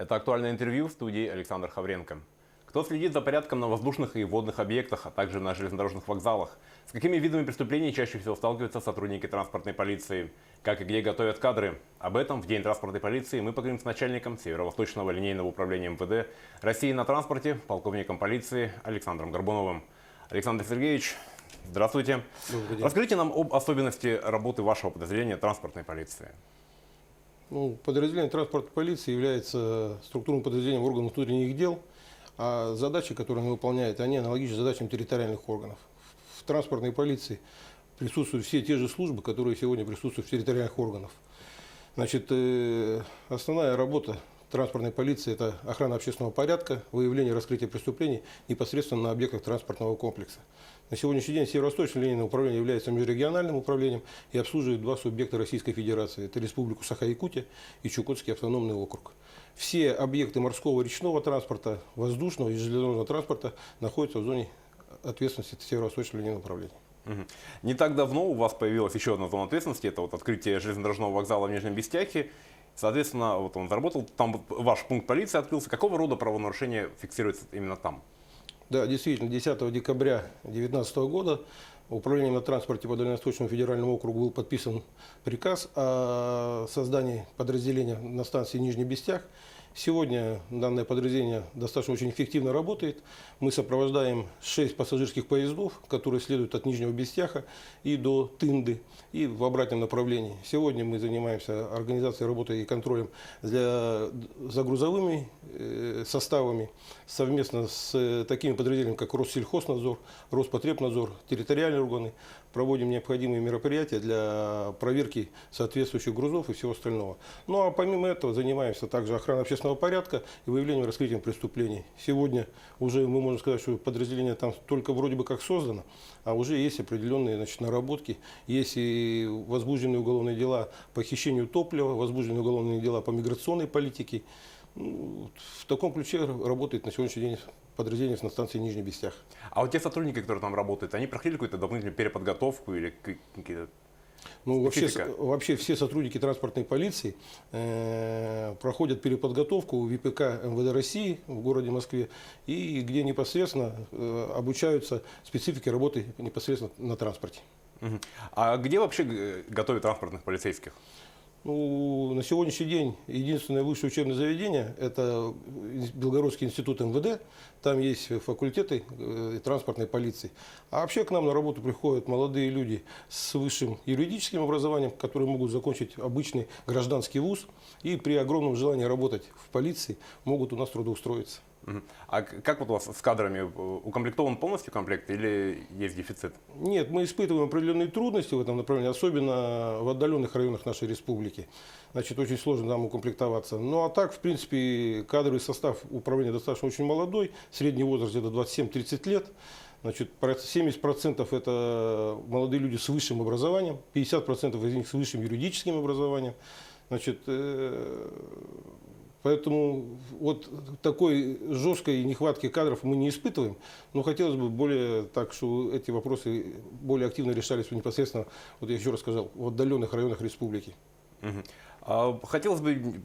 Это актуальное интервью в студии Александр Хавренко. Кто следит за порядком на воздушных и водных объектах, а также на железнодорожных вокзалах? С какими видами преступлений чаще всего сталкиваются сотрудники транспортной полиции? Как и где готовят кадры? Об этом в День транспортной полиции мы поговорим с начальником Северо-Восточного линейного управления МВД России на транспорте, полковником полиции Александром Горбуновым. Александр Сергеевич, здравствуйте. Добрый день. Расскажите нам об особенности работы вашего подразделения транспортной полиции. Подразделение транспортной полиции является структурным подразделением органов внутренних дел, а задачи, которые оно выполняет, они аналогичны задачам территориальных органов. В транспортной полиции присутствуют все те же службы, которые сегодня присутствуют в территориальных органах. Значит, основная работа транспортной полиции – это охрана общественного порядка, выявление и раскрытие преступлений непосредственно на объектах транспортного комплекса. На сегодняшний день Северо-Восточное линейное управление является межрегиональным управлением и обслуживает два субъекта Российской Федерации. Это Республику Саха-Якутия и Чукотский автономный округ. Все объекты морского и речного транспорта, воздушного и железнодорожного транспорта находятся в зоне ответственности Северо-Восточного линейного управления. Не так давно у вас появилась еще одна зона ответственности, это открытие железнодорожного вокзала в Нижнем Бестяхе. Соответственно, он заработал, там ваш пункт полиции открылся. Какого рода правонарушения фиксируется именно там? Да, действительно, 10 декабря 2019 года Управлением на транспорте по Дальневосточному федеральному округу был подписан приказ о создании подразделения на станции Нижний Бестях. Сегодня данное подразделение достаточно очень эффективно работает. Мы сопровождаем 6 пассажирских поездов, которые следуют от Нижнего Бестяха и до Тынды, и в обратном направлении. Сегодня мы занимаемся организацией работы и контролем за грузовыми составами совместно с такими подразделениями, как Россельхознадзор, Роспотребнадзор, территориальные органы. Проводим необходимые мероприятия для проверки соответствующих грузов и всего остального. Ну а помимо этого занимаемся также охраной общественного порядка и выявлением и раскрытием преступлений. Сегодня уже мы можем сказать, что подразделение там только вроде бы как создано, а уже есть определенные наработки, есть и возбужденные уголовные дела по хищению топлива, возбужденные уголовные дела по миграционной политике. В таком ключе работает на сегодняшний день подразделение на станции Нижний Бестях. А вот те сотрудники, которые там работают, они проходили какую-то дополнительную переподготовку или какие-то... Вообще все сотрудники транспортной полиции проходят переподготовку в ВПК МВД России в городе Москве, и где непосредственно обучаются специфике работы непосредственно на транспорте. А где вообще готовят транспортных полицейских? На сегодняшний день единственное высшее учебное заведение – это Белгородский институт МВД. Там есть факультеты транспортной полиции. А вообще к нам на работу приходят молодые люди с высшим юридическим образованием, которые могут закончить обычный гражданский вуз и при огромном желании работать в полиции могут у нас трудоустроиться. А как вот у вас с кадрами? Укомплектован полностью комплект или есть дефицит? Нет, мы испытываем определенные трудности в этом направлении, особенно в отдаленных районах нашей республики. Значит, очень сложно нам укомплектоваться. Ну а так, в принципе, кадровый состав управления достаточно очень молодой, средний возраст где-то 27-30 лет. Значит, 70% это молодые люди с высшим образованием, 50% из них с высшим юридическим образованием. Значит, поэтому вот такой жесткой нехватки кадров мы не испытываем, но хотелось бы более так, что эти вопросы более активно решались непосредственно, вот я еще раз сказал, в отдаленных районах республики. Хотелось бы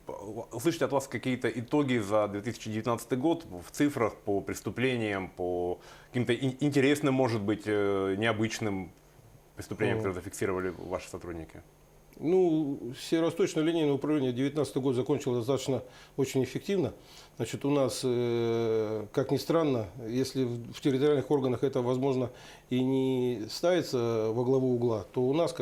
услышать от вас какие-то итоги за 2019 год в цифрах по преступлениям, по каким-то интересным, может быть, необычным преступлениям, которые зафиксировали ваши сотрудники. Северо-Восточное линейное управление 2019 год закончило достаточно очень эффективно. Значит, у нас, как ни странно, если в территориальных органах это, возможно, и не ставится во главу угла, то у нас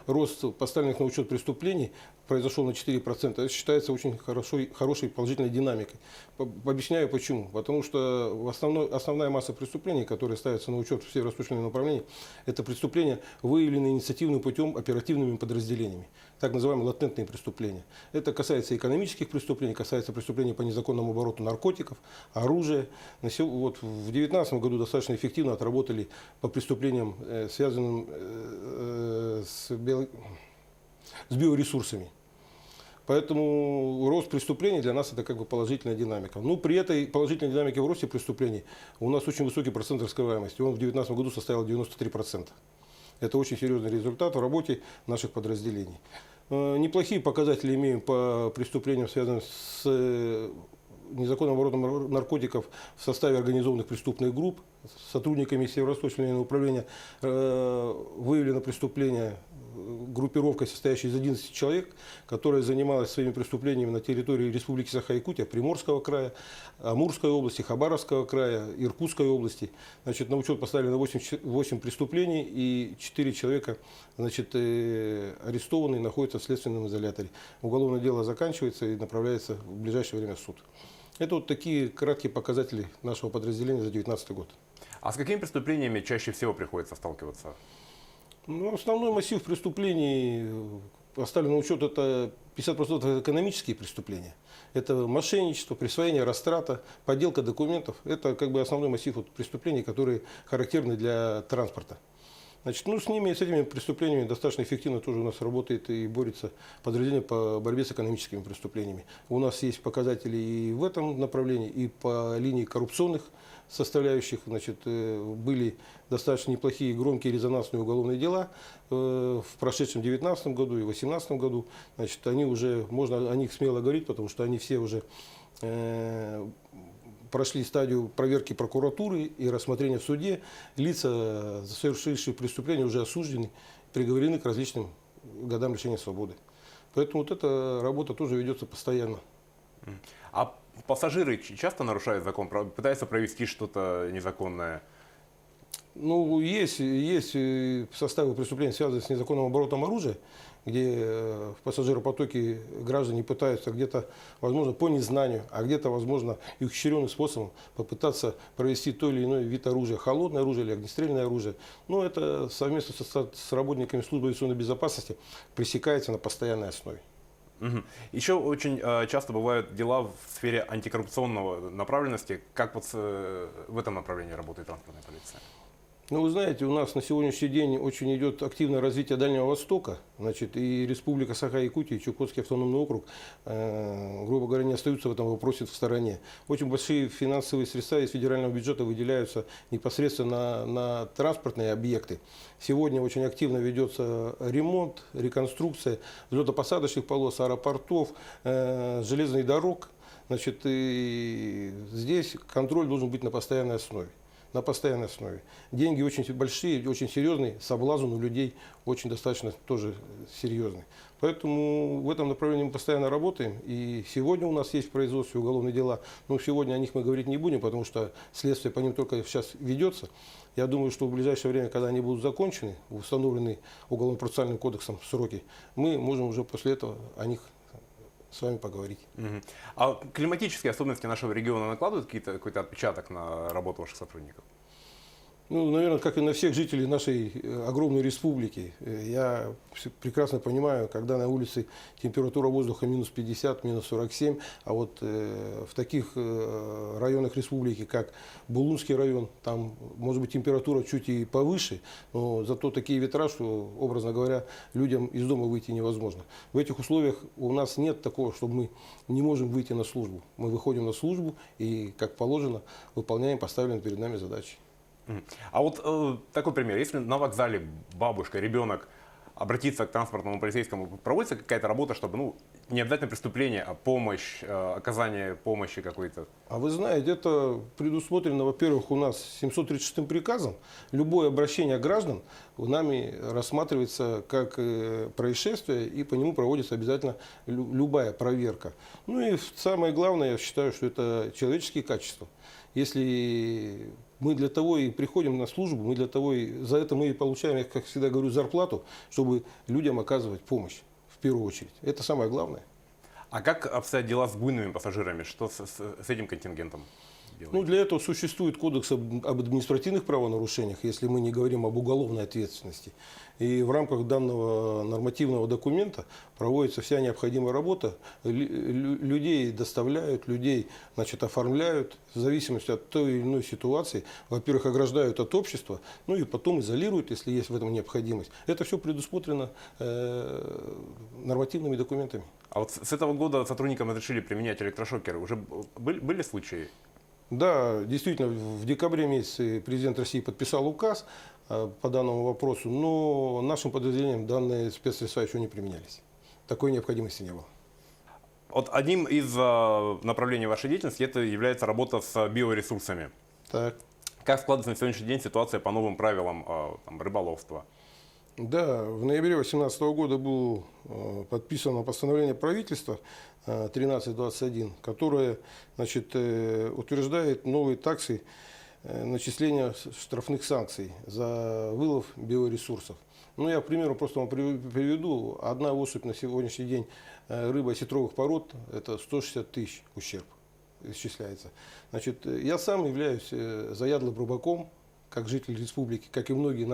рост поставленных на учет преступлений произошел на 4%. Это считается очень хорошей положительной динамикой. Объясняю почему. Потому что основная масса преступлений, которые ставятся на учет в Северо-Восточном направлении, это преступления, выявленные инициативным путем оперативными подразделениями. Так называемые латентные преступления. Это касается экономических преступлений, касается преступлений по незаконному обороту наркотиков, оружия. Вот в 2019 году достаточно эффективно отработали по преступлениям, связанным с биоресурсами. Поэтому рост преступлений для нас это положительная динамика. Но при этой положительной динамике в росте преступлений у нас очень высокий процент раскрываемости. Он в 2019 году составил 93%. Это очень серьезный результат в работе наших подразделений. Неплохие показатели имеем по преступлениям, связанным с незаконным оборотом наркотиков в составе организованных преступных групп. С сотрудниками Северо-Восточного районного управления выявлено преступление группировкой, состоящей из 11 человек, которая занималась своими преступлениями на территории Республики Саха-Якутия, Приморского края, Амурской области, Хабаровского края, Иркутской области. Значит, на учет поставлено 8 преступлений, и 4 человека, значит, арестованы и находятся в следственном изоляторе. Уголовное дело заканчивается и направляется в ближайшее время в суд. Это вот такие краткие показатели нашего подразделения за 2019 год. А с какими преступлениями чаще всего приходится сталкиваться? Ну, основной массив преступлений, поставлен на учет, это 50% это экономические преступления. Это мошенничество, присвоение, растрата, подделка документов. Это как бы основной массив вот преступлений, которые характерны для транспорта. Значит, ну, с этими преступлениями достаточно эффективно тоже у нас работает и борется подразделение по борьбе с экономическими преступлениями. У нас есть показатели и в этом направлении, и по линии коррупционных составляющих. Значит, были достаточно неплохие, громкие, резонансные уголовные дела в прошедшем 2019 году и 2018 году. Значит, они уже, можно о них смело говорить, потому что они все уже прошли стадию проверки прокуратуры и рассмотрения в суде. Лица, совершившие преступления, уже осуждены, приговорены к различным годам лишения свободы. Поэтому вот эта работа тоже ведется постоянно. А пассажиры часто нарушают закон, пытаются провести что-то незаконное? Ну, есть составы преступлений, связанные с незаконным оборотом оружия, где в пассажиропотоке граждане пытаются где-то, возможно, по незнанию, а где-то, возможно, и ухищренным способом попытаться провести то или иной вид оружия, холодное оружие или огнестрельное оружие. Но это совместно с работниками службы авиационной безопасности пресекается на постоянной основе. Еще очень часто бывают дела в сфере антикоррупционного направленности. Как вот в этом направлении работает транспортная полиция? Ну, вы знаете, у нас на сегодняшний день очень идет активное развитие Дальнего Востока. Значит, и Республика Саха-Якутия, и Чукотский автономный округ, грубо говоря, не остаются в этом вопросе в стороне. Очень большие финансовые средства из федерального бюджета выделяются непосредственно на транспортные объекты. Сегодня очень активно ведется ремонт, реконструкция взлетно-посадочных полос, аэропортов, железных дорог. Значит, и здесь контроль должен быть на постоянной основе. На постоянной основе. Деньги очень большие, очень серьезные, соблазн у людей очень достаточно тоже серьезный. Поэтому в этом направлении мы постоянно работаем. И сегодня у нас есть в производстве уголовные дела. Но сегодня о них мы говорить не будем, потому что следствие по ним только сейчас ведется. Я думаю, что в ближайшее время, когда они будут закончены, установлены Уголовно-процессуальным кодексом сроки, мы можем уже после этого о них с вами поговорить. А климатические особенности нашего региона накладывают какой-то отпечаток на работу ваших сотрудников? Ну, наверное, как и на всех жителей нашей огромной республики. Я прекрасно понимаю, когда на улице температура воздуха минус 50, минус 47, а вот в таких районах республики, как Булунский район, там может быть температура чуть и повыше, но зато такие ветра, что, образно говоря, людям из дома выйти невозможно. В этих условиях у нас нет такого, что мы не можем выйти на службу. Мы выходим на службу и, как положено, выполняем поставленные перед нами задачи. А вот такой пример. Если на вокзале бабушка, ребенок обратится к транспортному полицейскому, проводится какая-то работа, чтобы, не обязательно преступление, а помощь, оказание помощи какой-то? А вы знаете, это предусмотрено, во-первых, у нас 736 приказом. Любое обращение граждан нами рассматривается как происшествие, и по нему проводится обязательно любая проверка. Ну и самое главное, я считаю, что это человеческие качества. Если мы для того и приходим на службу, мы для того и за это мы и получаем, я как всегда говорю, зарплату, чтобы людям оказывать помощь в первую очередь. Это самое главное. А как обстоят дела с буйными пассажирами? Что с этим контингентом делаете? Ну, для этого существует кодекс об административных правонарушениях, если мы не говорим об уголовной ответственности. И в рамках данного нормативного документа проводится вся необходимая работа. Людей доставляют, людей, значит, оформляют в зависимости от той или иной ситуации. Во-первых, ограждают от общества, ну и потом изолируют, если есть в этом необходимость. Это все предусмотрено нормативными документами. А вот с этого года сотрудникам разрешили применять электрошокеры. Уже были случаи? Да, действительно, в декабре месяце президент России подписал указ по данному вопросу, но нашим подразделениям данные спецсредства еще не применялись. Такой необходимости не было. Вот одним из направлений вашей деятельности это является работа с биоресурсами. Так. Как складывается на сегодняшний день ситуация по новым правилам там, рыболовства? Да, в ноябре 2018 года было подписано постановление правительства 1321, которое, значит, утверждает новые таксы начисления штрафных санкций за вылов биоресурсов. Ну, я, к примеру, просто вам приведу. Одна особь на сегодняшний день рыба осетровых пород – это 160 тысяч ущерб исчисляется. Значит, я сам являюсь заядлым рыбаком, как житель республики, как и многие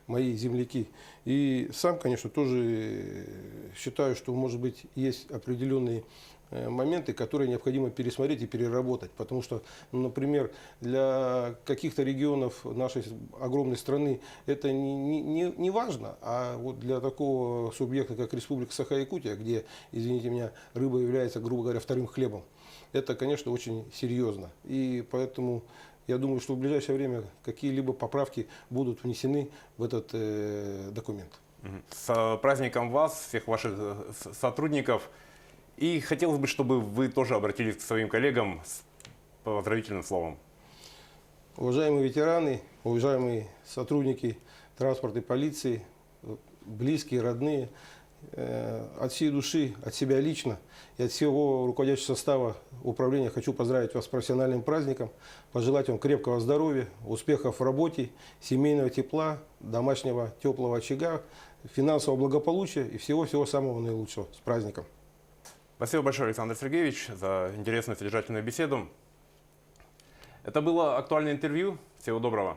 мои земляки. И сам, конечно, тоже считаю, что, может быть, есть определенные моменты, которые необходимо пересмотреть и переработать. Потому что, например, для каких-то регионов нашей огромной страны это не важно, а вот для такого субъекта, как Республика Саха-Якутия, где, извините меня, рыба является, грубо говоря, вторым хлебом, это, конечно, очень серьезно. И поэтому я думаю, что в ближайшее время какие-либо поправки будут внесены в этот документ. С праздником вас, всех ваших сотрудников. И хотелось бы, чтобы вы тоже обратились к своим коллегам с поздравительным словом. Уважаемые ветераны, уважаемые сотрудники транспортной полиции, близкие, родные, от всей души, от себя лично и от всего руководящего состава управления хочу поздравить вас с профессиональным праздником, пожелать вам крепкого здоровья, успехов в работе, семейного тепла, домашнего теплого очага, финансового благополучия и всего-всего самого наилучшего. С праздником! Спасибо большое, Александр Сергеевич, за интересную содержательную беседу. Это было актуальное интервью. Всего доброго.